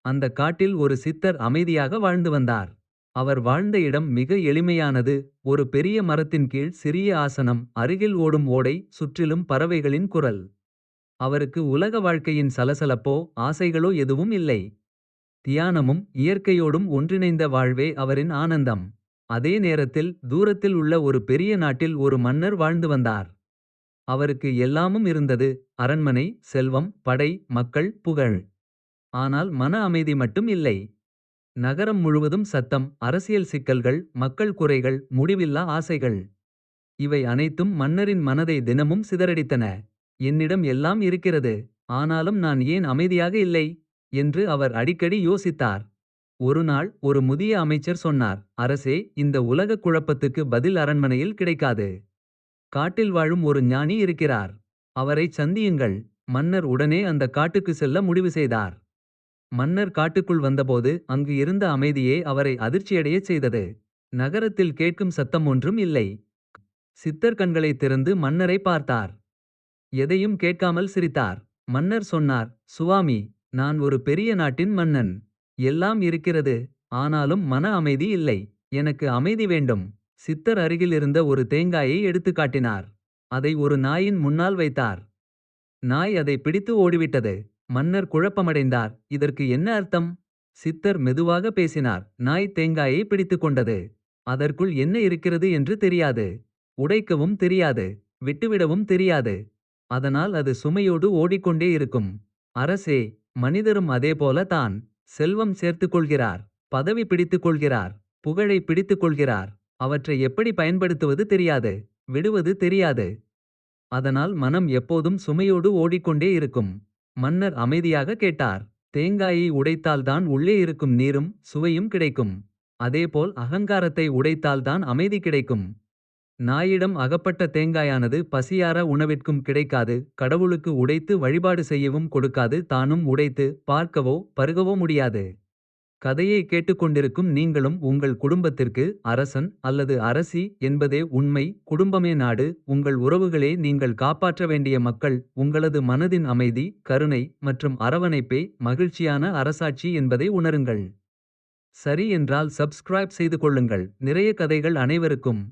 அந்த காட்டில் ஒரு சித்தர் அமைதியாக வாழ்ந்து வந்தார். அவர் வாழ்ந்த இடம் மிக எளிமையானது. ஒரு பெரிய மரத்தின் கீழ் சிறிய ஆசனம், அருகில் ஓடும் ஓடை, சுற்றிலும் பறவைகளின் குரல். அவருக்கு உலக வாழ்க்கையின் சலசலப்போ ஆசைகளோ எதுவும் இல்லை. தியானமும் இயற்கையோடும் ஒன்றிணைந்த வாழ்வே அவரின் ஆனந்தம். அதே நேரத்தில் தூரத்தில் உள்ள ஒரு பெரிய நாட்டில் ஒரு மன்னர் வாழ்ந்து வந்தார். அவருக்கு எல்லாமும் இருந்தது: அரண்மனை, செல்வம், படை, மக்கள், புகழ். ஆனால் மன அமைதி மட்டும் இல்லை. நகரம் முழுவதும் சத்தம், அரசியல் சிக்கல்கள், மக்கள் குறைகள், முடிவில்லா ஆசைகள். இவை அனைத்தும் மன்னரின் மனதை தினமும் சிதறடித்தன. என்னிடம் எல்லாம் இருக்கிறது, ஆனாலும் நான் ஏன் அமைதியாக இல்லை என்று அவர் அடிக்கடி யோசித்தார். ஒரு நாள் ஒரு முதிய அமைச்சர் சொன்னார்: அரசே, இந்த உலக குழப்பத்துக்கு பதில் அரண்மனையில் கிடைக்காது. காட்டில் வாழும் ஒரு ஞானி இருக்கிறார். அவரை சந்தியுங்கள். மன்னர் உடனே அந்த காட்டுக்கு செல்ல முடிவு செய்தார். மன்னர் காட்டுக்குள் வந்தபோது அங்கு இருந்த அமைதியே அவரை அதிர்ச்சியடையச் செய்தது. நகரத்தில் கேட்கும் சத்தம் ஒன்றும் இல்லை. சித்தர் கண்களை திறந்து மன்னரை பார்த்தார். எதையும் கேட்காமல் சிரித்தார். மன்னர் சொன்னார்: சுவாமி, நான் ஒரு பெரிய நாட்டின் மன்னன். எல்லாம் இருக்கிறது, ஆனாலும் மன அமைதி இல்லை. எனக்கு அமைதி வேண்டும். சித்தர் அருகில் இருந்த ஒரு தேங்காயை எடுத்து காட்டினார். அதை ஒரு நாயின் முன்னால் வைத்தார். நாய் அதை பிடித்து ஓடிவிட்டது. மன்னர் குழப்பமடைந்தார். இதற்கு என்ன அர்த்தம்? சித்தர் மெதுவாக பேசினார். நாய் தேங்காயை பிடித்துக் கொண்டது. அதற்குள் என்ன இருக்கிறது என்று தெரியாது. உடைக்கவும் தெரியாது. விட்டுவிடவும் தெரியாது. அதனால் அது சுமையோடு ஓடிக்கொண்டே இருக்கும். அரசே, மனிதரும் அதேபோல தான். செல்வம் சேர்த்துக் கொள்கிறார். பதவி பிடித்துக் கொள்கிறார். புகழை பிடித்துக் கொள்கிறார். அவற்றை எப்படி பயன்படுத்துவது தெரியாது. விடுவது தெரியாது. அதனால் மனம் எப்போதும் சுமையோடு ஓடிக்கொண்டே இருக்கும். மன்னர் அமைதியாக கேட்டார். தேங்காயை உடைத்தால்தான் உள்ளே இருக்கும் நீரும் சுவையும் கிடைக்கும். அதேபோல் அகங்காரத்தை உடைத்தால்தான் அமைதி கிடைக்கும். நாயிடம் அகப்பட்ட தேங்காயானது பசியார உணவிற்கும் கிடைக்காது. கடவுளுக்கு உடைத்து வழிபாடு செய்யவும் கொடுக்காது. தானும் உடைத்து பார்க்கவோ பருகவோ முடியாது. கதையை கேட்டுக்கொண்டிருக்கும் நீங்களும் உங்கள் குடும்பத்திற்கு அரசன் அல்லது அரசி என்பதே உண்மை. குடும்பமே நாடு. உங்கள் உறவுகளே நீங்கள் காப்பாற்ற வேண்டிய மக்கள். உங்களது மனதின் அமைதி, கருணை மற்றும் அரவணைப்பே மகிழ்ச்சியான அரசாட்சி என்பதை உணருங்கள். சரி என்றால் சப்ஸ்கிரைப் செய்து கொள்ளுங்கள். நிறைய கதைகள் அனைவருக்கும்.